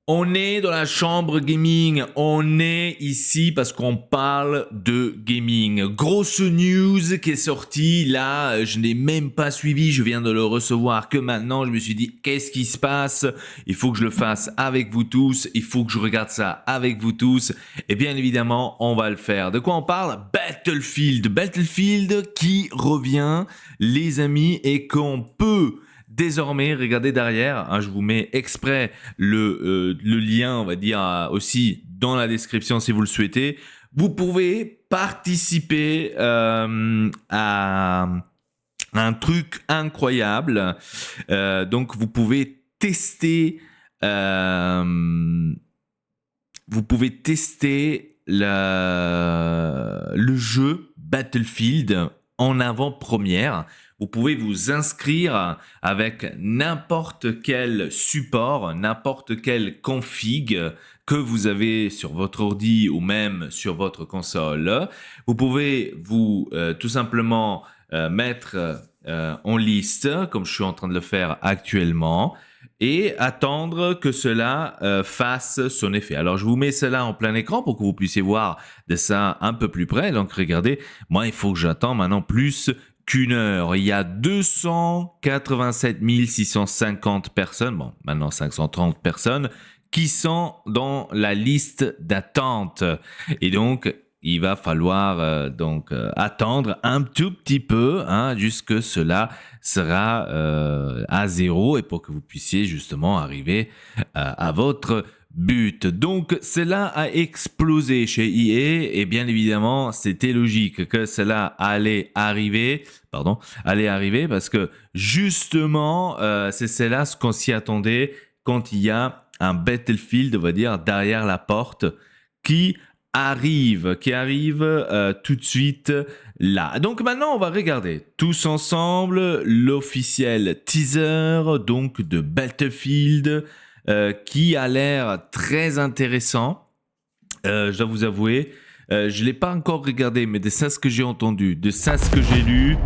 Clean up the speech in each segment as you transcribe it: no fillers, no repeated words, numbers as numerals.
On est dans la chambre gaming, on est ici parce qu'on parle de gaming. Grosse news qui est sortie, là je n'ai même pas suivi, je viens de le recevoir que maintenant, je me suis dit qu'est-ce qui se passe? Il faut que je le fasse avec vous tous, il faut que je regarde ça avec vous tous et bien évidemment on va le faire. De quoi on parle? Battlefield qui revient les amis et qu'on peut... Désormais, regardez derrière, je vous mets exprès le lien, on va dire, aussi dans la description si vous le souhaitez. Vous pouvez participer à un truc incroyable. Donc, vous pouvez tester, le jeu Battlefield en avant-première. Vous pouvez vous inscrire avec n'importe quel support, n'importe quelle config que vous avez sur votre ordi ou même sur votre console. Vous pouvez vous tout simplement mettre en liste, comme je suis en train de le faire actuellement, et attendre que cela fasse son effet. Alors, je vous mets cela en plein écran pour que vous puissiez voir de ça un peu plus près. Donc, regardez, moi, il faut que j'attende maintenant plus qu'une heure. Il y a 287 650 personnes, bon, maintenant 530 personnes, qui sont dans la liste d'attente. Et donc, il va falloir attendre un tout petit peu jusque cela sera à zéro et pour que vous puissiez justement arriver à votre but. Donc cela a explosé chez EA et bien évidemment c'était logique que cela allait arriver parce que justement c'est cela ce qu'on s'y attendait quand il y a un Battlefield, on va dire, derrière la porte qui arrive tout de suite là. Donc maintenant on va regarder tous ensemble l'officiel teaser donc de Battlefield qui a l'air très intéressant. Je dois vous avouer, je l'ai pas encore regardé, mais de ça ce que j'ai entendu, de ça ce que j'ai lu,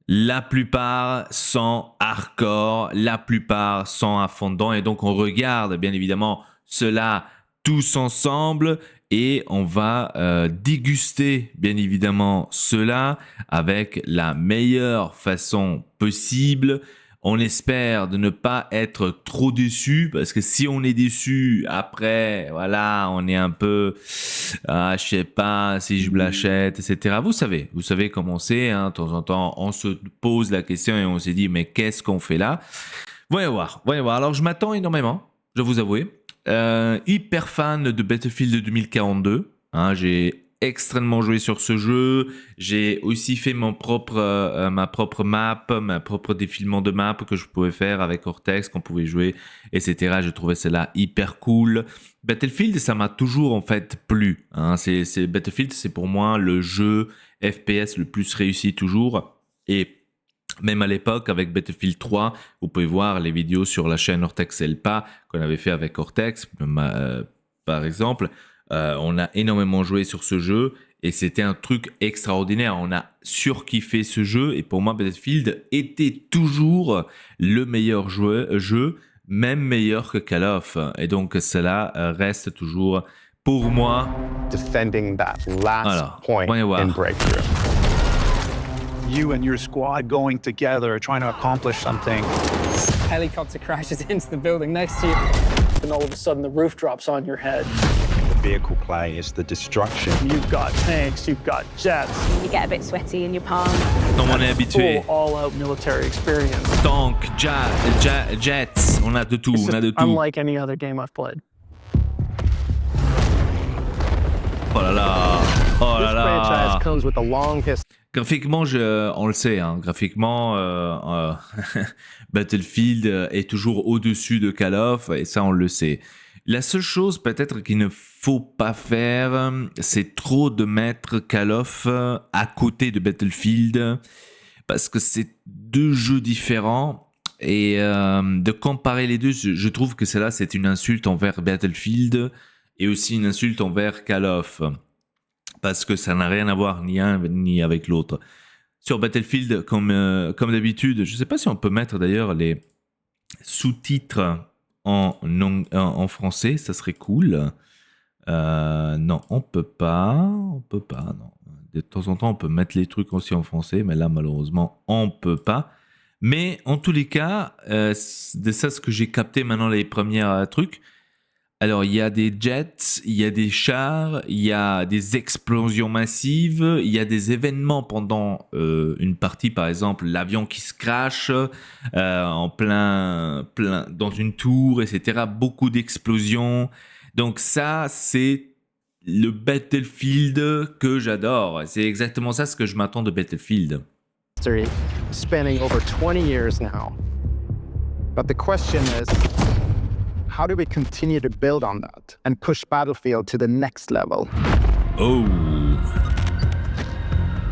la plupart sont hardcore, la plupart sont à fond dedans et donc on regarde bien évidemment cela tous ensemble et on va déguster bien évidemment cela avec la meilleure façon possible. On espère de ne pas être trop déçu parce que si on est déçu après, voilà, on est un peu, je sais pas si je l'achète, etc. Vous savez comment c'est, de temps en temps, on se pose la question et on se dit mais qu'est-ce qu'on fait là? Voyons voir. Alors je m'attends énormément, je dois vous avouer. Hyper fan de Battlefield 2042. J'ai extrêmement joué sur ce jeu. J'ai aussi fait ma propre map, ma propre défilement de map que je pouvais faire avec Cortex, qu'on pouvait jouer, etc. Je trouvais cela hyper cool. Battlefield, ça m'a toujours en fait plu. Battlefield, c'est pour moi le jeu FPS le plus réussi toujours. Et même à l'époque, avec Battlefield 3, vous pouvez voir les vidéos sur la chaîne Cortex Elpa qu'on avait fait avec Cortex, par exemple. On a énormément joué sur ce jeu et c'était un truc extraordinaire. On a surkiffé ce jeu et pour moi, Battlefield était toujours le meilleur jeu, même meilleur que Call of. Et donc, cela reste toujours pour moi. Defending that last point in breakthrough. You and your squad going together, trying to accomplish something. Helicopter crashes into the building next to you, and all of a sudden the roof drops on your head. The vehicle play is the destruction. You've got tanks, you've got jets. You get a bit sweaty in your palms. Non, on est habitué. Full all-out military experience. Tank, jets, on a de tout, It's just unlike any other game I've played. Oh là là. This franchise comes with a long history. Graphiquement, on le sait, graphiquement, Battlefield est toujours au-dessus de Call of, et ça, on le sait. La seule chose peut-être qu'il ne faut pas faire, c'est trop de mettre Call of à côté de Battlefield, parce que c'est deux jeux différents, et de comparer les deux, je trouve que cela, c'est une insulte envers Battlefield, et aussi une insulte envers Call of. Parce que ça n'a rien à voir ni un ni avec l'autre. Sur Battlefield, comme d'habitude, je ne sais pas si on peut mettre d'ailleurs les sous-titres en français, ça serait cool. Non, on peut pas, non. De temps en temps, on peut mettre les trucs aussi en français, mais là, malheureusement, on peut pas. Mais en tous les cas, de ça, ce que j'ai capté maintenant, les premiers trucs. Alors, il y a des jets, il y a des chars, il y a des explosions massives, il y a des événements pendant une partie, par exemple, l'avion qui se crache en plein dans une tour, etc. Beaucoup d'explosions. Donc ça, c'est le Battlefield que j'adore. C'est exactement ça ce que je m'attends de Battlefield. Spanning over 20 years now. But the question is, how do we continue to build on that and push Battlefield to the next level? Oh.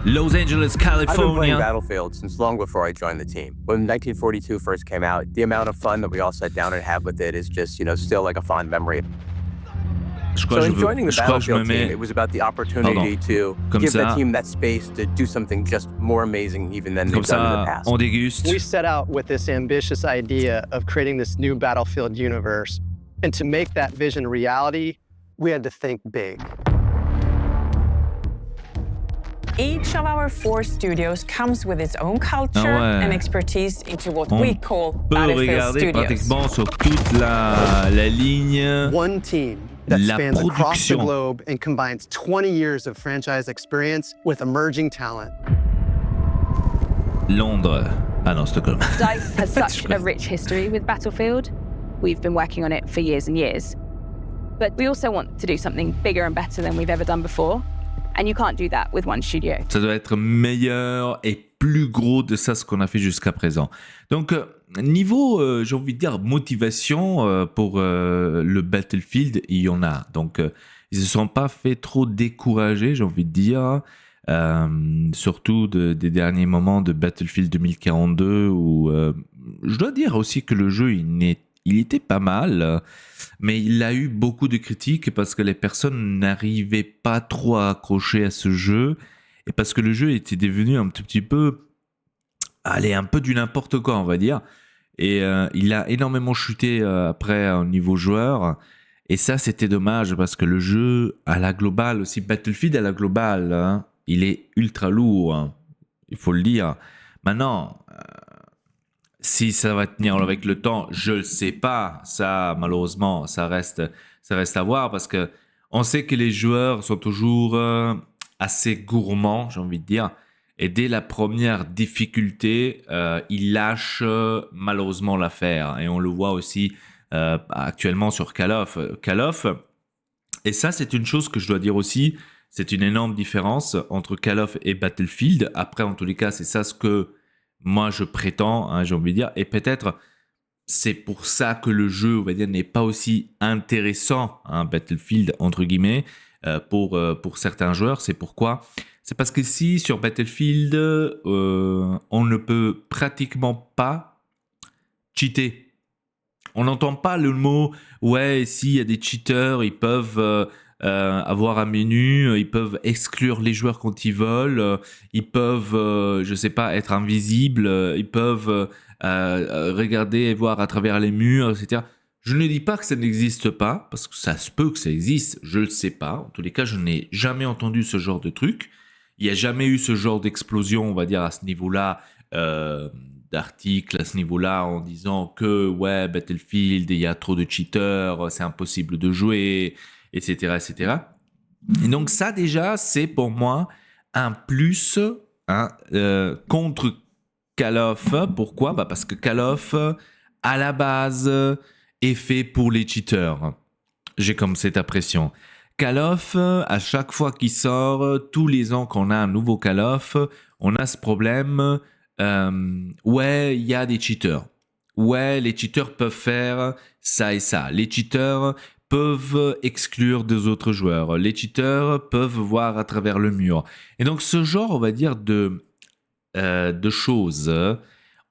Los Angeles, California. I've been playing Battlefield since long before I joined the team. When 1942 first came out, the amount of fun that we all sat down and had with it is just, still like a fond memory. So in joining the Battlefield team, it was about the opportunity to give the team that space to do something just more amazing even than they've done in the past. On déguste. We set out with this ambitious idea of creating this new Battlefield universe. And to make that vision reality, we had to think big. Each of our 4 studios comes with its own culture and expertise into what we call Battlefield Studios. Pratiquement sur toute la ligne. One team that spans across the globe and combines 20 years of franchise experience with emerging talent. Londres. Ah non, Stockholm. DICE has such a rich history with Battlefield. We've been working on it for years and years. But we also want to do something bigger and better than we've ever done before. And you can't do that with one studio. Ça doit être meilleur et plus gros de ça ce qu'on a fait jusqu'à présent. Donc niveau, j'ai envie de dire motivation pour le Battlefield, il y en a. Donc ils se sont pas fait trop décourager, j'ai envie de dire. Surtout des derniers moments de Battlefield 2042 où je dois dire aussi que le jeu il était pas mal, mais il a eu beaucoup de critiques parce que les personnes n'arrivaient pas trop à accrocher à ce jeu et parce que le jeu était devenu un tout petit peu, un peu du n'importe quoi, on va dire. Et il a énormément chuté après au niveau joueur. Et ça, c'était dommage parce que le jeu à la globale, aussi Battlefield à la globale, hein, il est ultra lourd, hein, il faut le dire. Maintenant, si ça va tenir avec le temps, je le sais pas. Ça, malheureusement, ça reste à voir parce que on sait que les joueurs sont toujours assez gourmands, j'ai envie de dire. Et dès la première difficulté, ils lâchent malheureusement l'affaire. Et on le voit aussi actuellement sur Call of. Et ça, c'est une chose que je dois dire aussi. C'est une énorme différence entre Call of et Battlefield. Après, en tous les cas, c'est ça ce que moi je prétends, hein, j'ai envie de dire. Et peut-être c'est pour ça que le jeu, on va dire, n'est pas aussi intéressant, hein, Battlefield, entre guillemets, pour certains joueurs. C'est pourquoi? C'est parce que si sur Battlefield, on ne peut pratiquement pas cheater. On n'entend pas le mot « ouais, s'il y a des cheaters, ils peuvent avoir un menu, ils peuvent exclure les joueurs quand ils veulent, ils peuvent, je sais pas, être invisibles, ils peuvent regarder et voir à travers les murs, etc. » Je ne dis pas que ça n'existe pas, parce que ça se peut que ça existe, je ne le sais pas. En tous les cas, je n'ai jamais entendu ce genre de truc. Il n'y a jamais eu ce genre d'explosion, on va dire, à ce niveau-là, d'articles à ce niveau-là, en disant que, ouais, Battlefield, il y a trop de cheaters, c'est impossible de jouer, etc., etc. Et donc ça, déjà, c'est pour moi un plus, hein, contre Call of. Pourquoi? Parce que Call of, à la base, est fait pour les cheaters. J'ai comme cette impression. Call of, à chaque fois qu'il sort, tous les ans qu'on a un nouveau Call of, on a ce problème, ouais, il y a des cheaters. Ouais, les cheaters peuvent faire ça et ça. Les cheaters peuvent exclure des autres joueurs. Les cheaters peuvent voir à travers le mur. Et donc, ce genre, on va dire, de choses,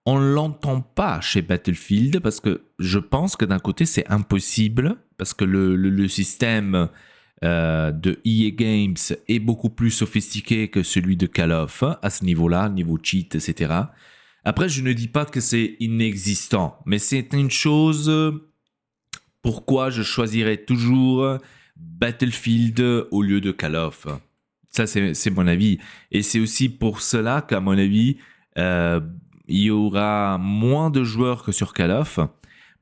on ne l'entend pas chez Battlefield parce que je pense que d'un côté, c'est impossible parce que le système de EA Games est beaucoup plus sophistiqué que celui de Call of à ce niveau-là, niveau cheat, etc. Après, je ne dis pas que c'est inexistant, mais c'est une chose pourquoi je choisirais toujours Battlefield au lieu de Call of. Ça, c'est mon avis. Et c'est aussi pour cela qu'à mon avis, il y aura moins de joueurs que sur Call of.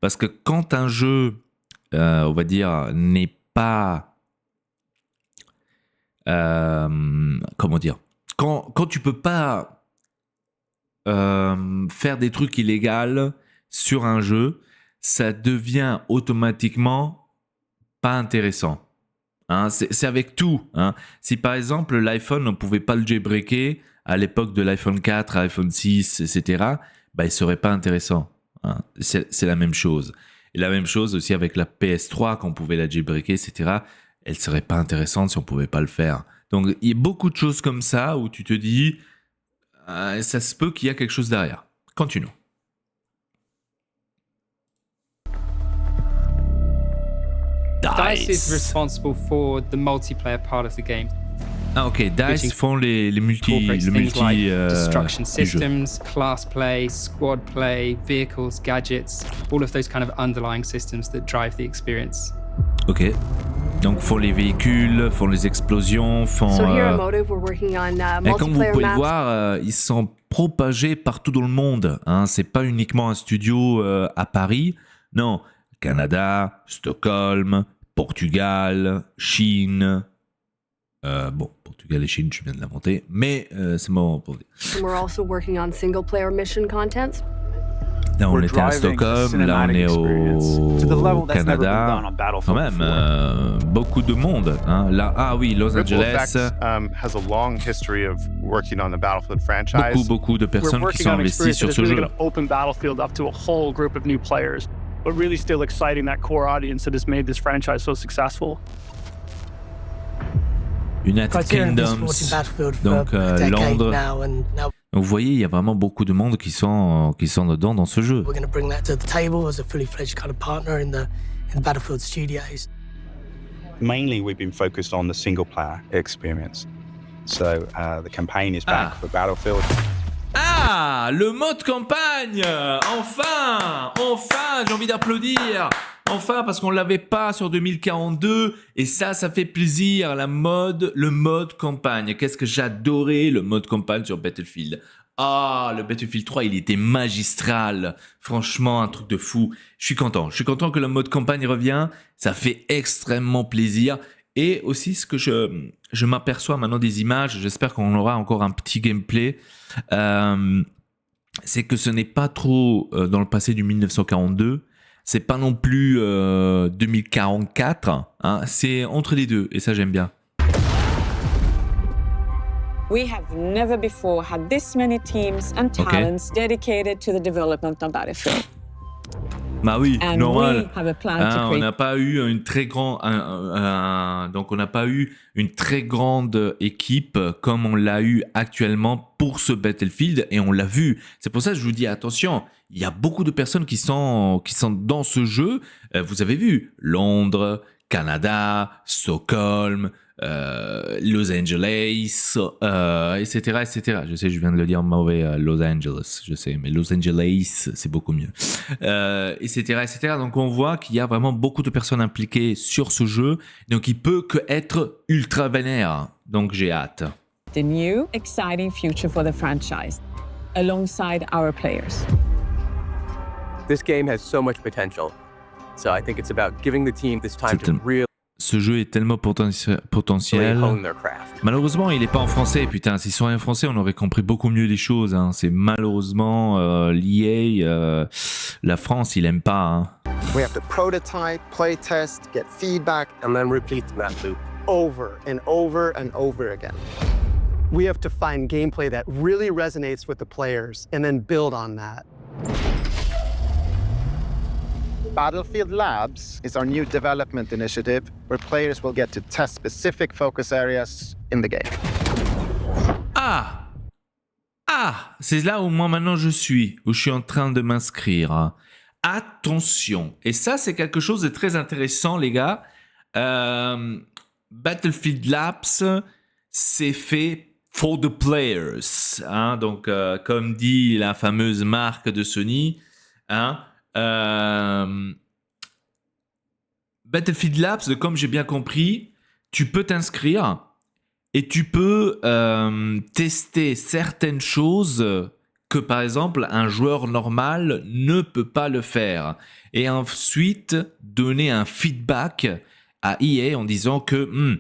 Parce que quand un jeu, on va dire, n'est pas... comment dire, quand tu peux pas faire des trucs illégaux sur un jeu, ça devient automatiquement pas intéressant. Hein, c'est avec tout. Hein. Si par exemple l'iPhone, on ne pouvait pas le jailbreaker à l'époque de l'iPhone 4, iPhone 6, etc., bah, il ne serait pas intéressant. Hein. C'est la même chose. Et la même chose aussi avec la PS3, qu'on pouvait la jailbreaker, etc., elle ne serait pas intéressante si on ne pouvait pas le faire. Donc, il y a beaucoup de choses comme ça où tu te dis, ça se peut qu'il y a quelque chose derrière. Continuons. DICE is responsible for the multiplayer part of the game. Ah ok, DICE font le multi destruction du jeu. systems, class play, squad play, vehicles, gadgets, all of those kind of underlying systems that drive the experience. Ok. Donc font les véhicules, font les explosions, font... Et comme vous pouvez le voir, ils sont propagés partout dans le monde. Hein. C'est pas uniquement un studio à Paris. Non, Canada, Stockholm, Portugal, Chine... bon, Portugal et Chine, je viens de l'inventer, mais c'est bon pour dire. Là, on était à Stockholm, là, on est au Canada. Quand même, beaucoup de monde. Hein. Là, ah oui, Los Angeles. Beaucoup de personnes qui sont investies sur ce jeu. But really still exciting that core audience that has made this franchise so successful. United Kingdoms, donc Londres. Donc, vous voyez, il y a vraiment beaucoup de monde qui sont dedans dans ce jeu. Mainly, we've been focused on the single-player experience. So the campaign is back for Battlefield. Ah, le mode campagne! Enfin, j'ai envie d'applaudir. Enfin, parce qu'on l'avait pas sur 2042 et ça fait plaisir. Le mode campagne. Qu'est-ce que j'adorais le mode campagne sur Battlefield. Ah, le Battlefield 3, il était magistral. Franchement, un truc de fou. Je suis content que le mode campagne revient. Ça fait extrêmement plaisir. Et aussi, ce que je m'aperçois maintenant des images, j'espère qu'on aura encore un petit gameplay, c'est que ce n'est pas trop dans le passé du 1942. C'est pas non plus 2044, hein, c'est entre les deux, et ça j'aime bien. We have never before had this many teams and talents dedicated to the development of Battlefield. Bah oui, and normal. On n'a pas eu une très grande, donc on n'a pas eu une très grande équipe comme on l'a eu actuellement pour ce Battlefield et on l'a vu. C'est pour ça que je vous dis attention. Il y a beaucoup de personnes qui sont dans ce jeu. Vous avez vu Londres, Canada, Stockholm, Los Angeles, etc., etc. Je sais, je viens de le dire mauvais, Los Angeles, je sais, mais Los Angeles, c'est beaucoup mieux, etc., etc. Donc on voit qu'il y a vraiment beaucoup de personnes impliquées sur ce jeu, donc il peut que être ultra vénère. Donc j'ai hâte. The new exciting future for the franchise, alongside our players. This game has so much potential, so I think it's about giving the team this time to really. Ce jeu est tellement potentiel. Malheureusement, il n'est pas en français. Putain, s'il serait en français, on aurait compris beaucoup mieux les choses. Hein. C'est malheureusement l'EA, la France, il aime pas. Hein. We have to prototype, play test, get feedback, and then repeat that loop over and over and over again. We have to find gameplay that really resonates with the players and then build on that. Battlefield Labs is our new development initiative where players will get to test specific focus areas in the game. C'est là où moi maintenant je suis en train de m'inscrire. Attention, et ça c'est quelque chose de très intéressant les gars. Battlefield Labs, c'est fait for the players. Hein? Donc comme dit la fameuse marque de Sony, hein? Battlefield Labs, comme j'ai bien compris, tu peux t'inscrire et tu peux tester certaines choses que, par exemple, un joueur normal ne peut pas le faire. Et ensuite, donner un feedback à EA en disant que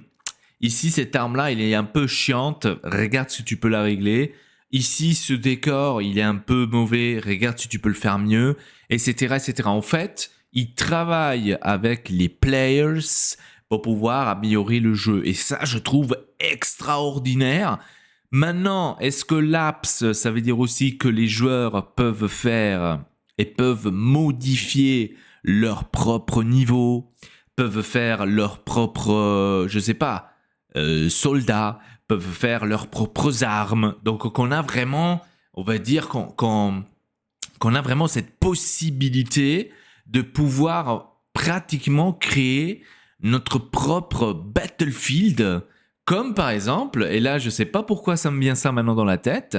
ici, cette arme-là, elle est un peu chiante, regarde si tu peux la régler. Ici, ce décor, il est un peu mauvais, regarde si tu peux le faire mieux, etc., etc. En fait, ils travaillent avec les players pour pouvoir améliorer le jeu. Et ça, je trouve extraordinaire. Maintenant, est-ce que l'apps, ça veut dire aussi que les joueurs peuvent faire et peuvent modifier leur propre niveau, peuvent faire leur propre, je sais pas, soldats, peuvent faire leurs propres armes. Donc, qu'on a vraiment, on va dire qu'on a vraiment cette possibilité de pouvoir pratiquement créer notre propre Battlefield, comme par exemple, et là je sais pas pourquoi ça me vient ça maintenant dans la tête,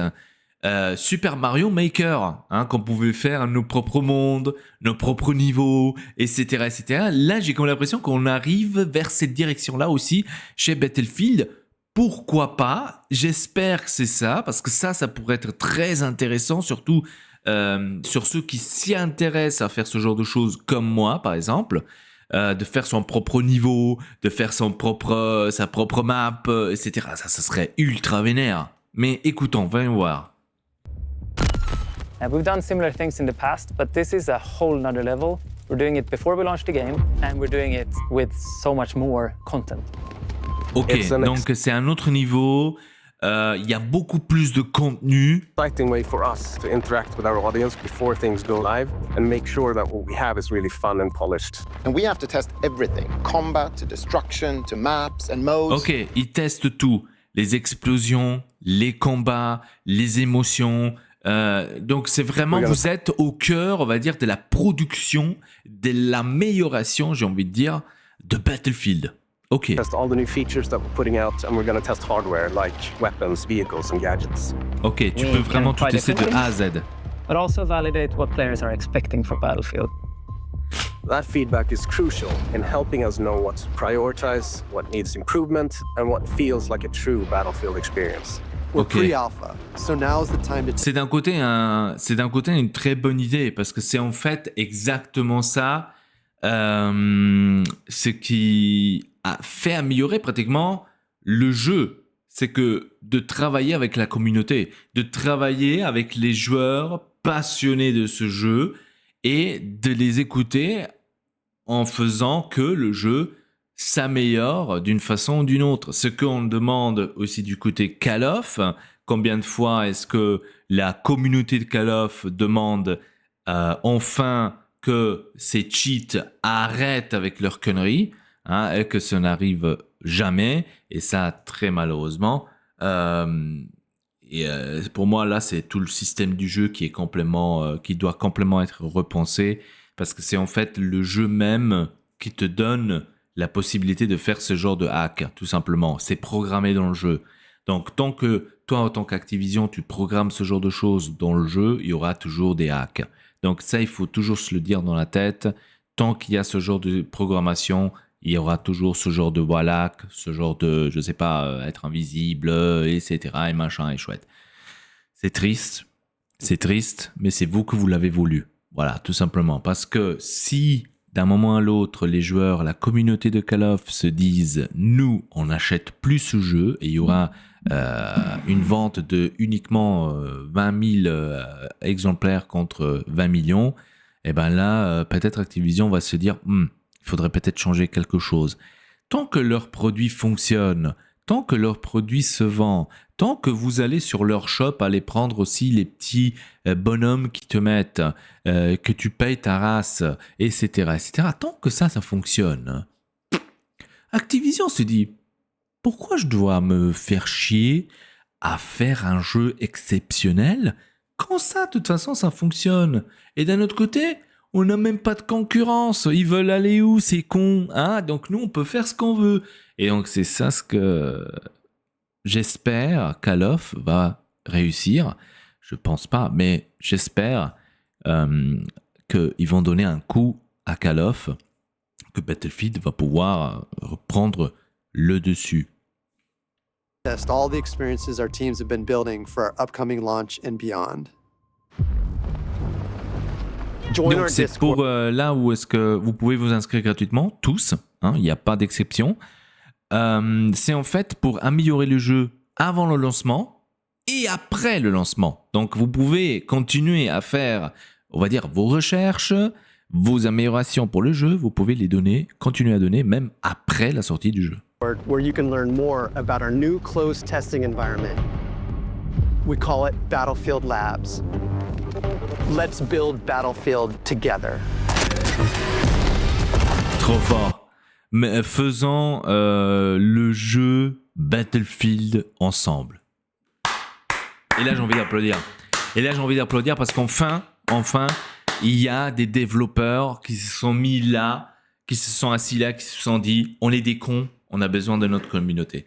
Super Mario Maker, qu'on pouvait faire nos propres mondes, nos propres niveaux, etc., etc. Là j'ai comme l'impression qu'on arrive vers cette direction-là aussi chez Battlefield. Pourquoi pas? J'espère que c'est ça, parce que ça pourrait être très intéressant, surtout sur ceux qui s'y intéressent à faire ce genre de choses, comme moi par exemple, de faire son propre niveau, de faire sa propre map, etc. Ça serait ultra vénère. Mais écoutons, voyons voir. We've done similar things in the past, but this is a whole nother level. We're doing it before we launched the game, and we're doing it with so much more content. Ok, donc c'est un autre niveau. Il y a beaucoup plus de contenu. Exciting way for us to interact with our audience before things go live and make sure that what we have is really fun and polished. And we have to test everything, combat to destruction to maps and modes. Ok, ils testent tout, les explosions, les combats, les émotions. Donc c'est vraiment, vous êtes au cœur, on va dire, de la production, de l'amélioration, j'ai envie de dire, de Battlefield. Ok. Test all the new features that we're putting out, and we're going to test hardware like weapons, vehicles, and gadgets. Ok, tu peux vraiment tout tester de A à Z. But also validate what players are expecting from Battlefield. That feedback is crucial in helping us know what to prioritize, what needs improvement, and what feels like a true Battlefield experience. We're pre-alpha, so now's the time to... C'est d'un côté une très bonne idée, parce que c'est en fait exactement ça, ce qui a fait améliorer pratiquement le jeu. C'est que de travailler avec la communauté, de travailler avec les joueurs passionnés de ce jeu et de les écouter en faisant que le jeu s'améliore d'une façon ou d'une autre. Ce qu'on demande aussi du côté Call of, combien de fois est-ce que la communauté de Call of demande enfin que ces cheats arrêtent avec leurs conneries, et que ça n'arrive jamais, et ça très malheureusement. Pour moi là c'est tout le système du jeu qui doit complètement être repensé, parce que c'est en fait le jeu même qui te donne la possibilité de faire ce genre de hack, tout simplement. C'est programmé dans le jeu. Donc tant que toi en tant qu'Activision tu programmes ce genre de choses dans le jeu, il y aura toujours des hacks. Donc ça il faut toujours se le dire dans la tête. Tant qu'il y a ce genre de programmation, il y aura toujours ce genre de hack, ce genre de, je sais pas, être invisible, etc. et machin, et chouette. C'est triste, mais c'est vous que vous l'avez voulu. Voilà, tout simplement. Parce que si, d'un moment à l'autre, les joueurs, la communauté de Call of se disent « Nous, on n'achète plus ce jeu » et il y aura une vente de uniquement 20 000 exemplaires contre 20 millions, et ben là, peut-être Activision va se dire « il faudrait peut-être changer quelque chose. » Tant que leur produit fonctionne, tant que leur produit se vend, tant que vous allez sur leur shop aller prendre aussi les petits bonhommes qui te mettent, que tu payes ta race, etc., etc., tant que ça fonctionne, Activision se dit « Pourquoi je dois me faire chier à faire un jeu exceptionnel quand ça, de toute façon, ça fonctionne ?» Et d'un autre côté, on n'a même pas de concurrence. Ils veulent aller où, ces cons, donc nous, on peut faire ce qu'on veut. Et donc, c'est ça ce que j'espère Call of va réussir. Je pense pas, mais j'espère qu'ils vont donner un coup à Call of que Battlefield va pouvoir reprendre le dessus. Test all the experiences our teams have been building for our upcoming launch and beyond. Donc c'est pour là où est-ce que vous pouvez vous inscrire gratuitement, tous, hein, il n'y a pas d'exception. C'est en fait pour améliorer le jeu avant le lancement et après le lancement. Donc vous pouvez continuer à faire, on va dire, vos recherches, vos améliorations pour le jeu, vous pouvez les donner, continuer à donner même après la sortie du jeu. Where you can learn more about our new closed testing environment. We call it Battlefield Labs. Let's build Battlefield together. Trop fort. Mais faisons le jeu Battlefield ensemble. Et là, j'ai envie d'applaudir. Et là, j'ai envie d'applaudir parce qu'enfin, il y a des développeurs qui se sont mis là, qui se sont assis là, qui se sont dit, on est des cons, on a besoin de notre communauté.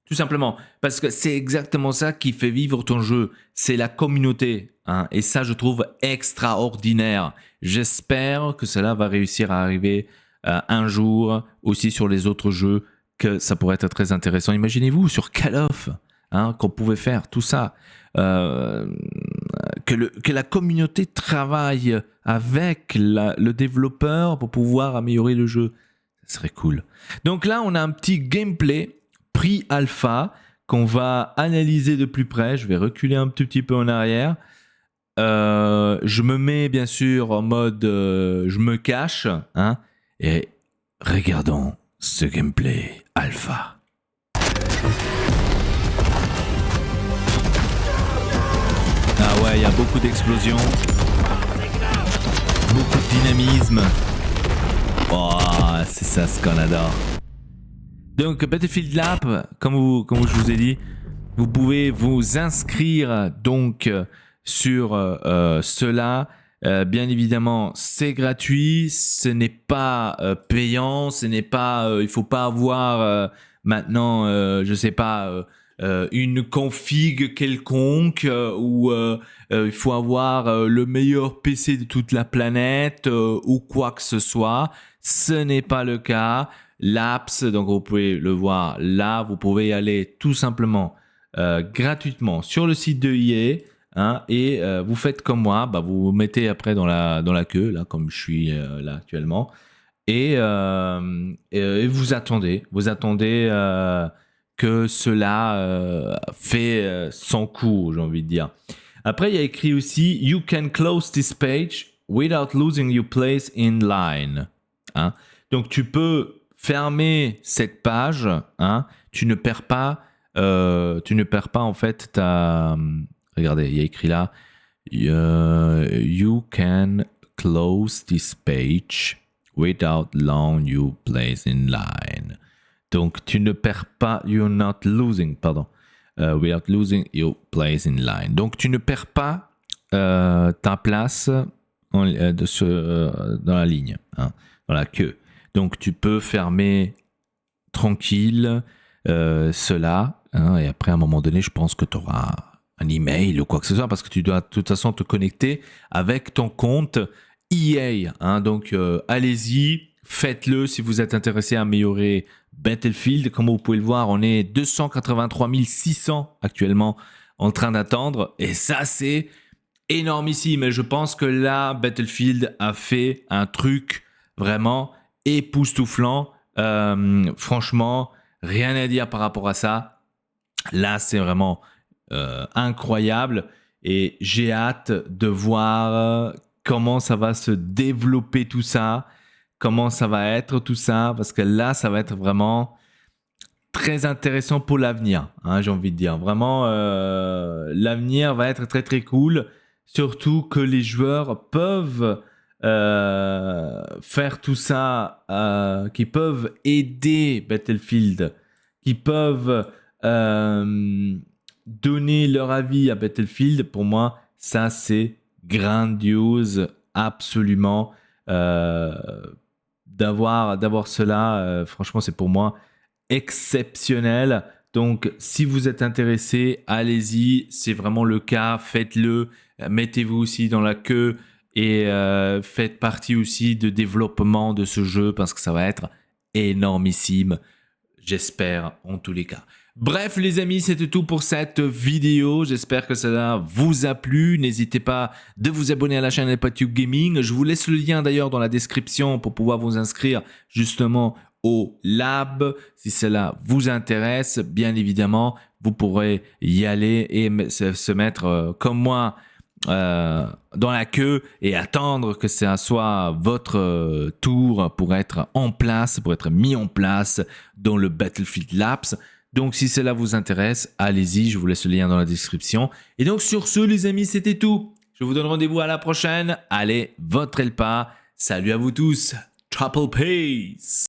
Tout simplement, parce que c'est exactement ça qui fait vivre ton jeu. C'est la communauté. Hein, et ça, je trouve extraordinaire. J'espère que cela va réussir à arriver un jour aussi sur les autres jeux, que ça pourrait être très intéressant. Imaginez-vous sur Call of, hein, qu'on pouvait faire tout ça. Que la communauté travaille avec le développeur pour pouvoir améliorer le jeu. Ça serait cool. Donc là, on a un petit gameplay pre-alpha qu'on va analyser de plus près. Je vais reculer un petit peu en arrière. Je me mets bien sûr en mode je me cache, hein, et regardons ce gameplay alpha. Ah ouais, il y a beaucoup d'explosions, beaucoup de dynamisme. Oh, c'est ça ce qu'on adore. Donc Battlefield Lab, comme je vous ai dit, vous pouvez vous inscrire donc sur cela. Bien évidemment, c'est gratuit, ce n'est pas payant, ce n'est pas, il faut pas avoir maintenant, je sais pas, une config quelconque ou il faut avoir le meilleur PC de toute la planète ou quoi que ce soit. Ce n'est pas le cas. L'apps, donc vous pouvez le voir là, vous pouvez y aller tout simplement gratuitement sur le site de EA, hein, et vous faites comme moi, bah, vous vous mettez après dans la queue, là comme je suis là actuellement, et vous attendez que cela fait son cours, j'ai envie de dire. Après, il y a écrit aussi « You can close this page without losing your place in line ». Hein? Donc, tu peux fermer cette page, hein? Tu ne perds pas en fait ta... Regardez, il y a écrit là « You can close this page without losing your place in line ». Donc, tu ne perds pas, you're not losing, pardon, without losing your place in line. Donc, tu ne perds pas ta place dans la ligne, hein, dans la queue. Donc, tu peux fermer tranquille cela, hein, et après, à un moment donné, je pense que tu auras un email ou quoi que ce soit, parce que tu dois de toute façon te connecter avec ton compte EA. Hein, donc, allez-y, faites-le si vous êtes intéressé à améliorer Battlefield. Comme vous pouvez le voir, on est 283 600 actuellement en train d'attendre. Et ça, c'est énormissime. Mais je pense que là, Battlefield a fait un truc vraiment époustouflant. Franchement, rien à dire par rapport à ça. Là, c'est vraiment incroyable. Et j'ai hâte de voir comment ça va se développer tout ça. Comment ça va être tout ça, parce que là, ça va être vraiment très intéressant pour l'avenir, hein, j'ai envie de dire. Vraiment, l'avenir va être très très cool, surtout que les joueurs peuvent faire tout ça, qui peuvent aider Battlefield, qui peuvent donner leur avis à Battlefield. Pour moi, ça c'est grandiose, absolument. D'avoir cela, franchement, c'est pour moi exceptionnel. Donc, si vous êtes intéressé, allez-y. C'est vraiment le cas. Faites-le. Mettez-vous aussi dans la queue et faites partie aussi de développement de ce jeu parce que ça va être énormissime, j'espère en tous les cas. Bref les amis, c'était tout pour cette vidéo. J'espère que ça vous a plu. N'hésitez pas de vous abonner à la chaîne HelpOutTube Gaming. Je vous laisse le lien d'ailleurs dans la description pour pouvoir vous inscrire justement au lab. Si cela vous intéresse, bien évidemment, vous pourrez y aller et se mettre comme moi dans la queue et attendre que ça soit votre tour pour être en place, pour être mis en place dans le Battlefield Labs. Donc, si cela vous intéresse, allez-y, je vous laisse le lien dans la description. Et donc, sur ce, les amis, c'était tout. Je vous donne rendez-vous à la prochaine. Allez, votre Elpa. Salut à vous tous. Triple Peace.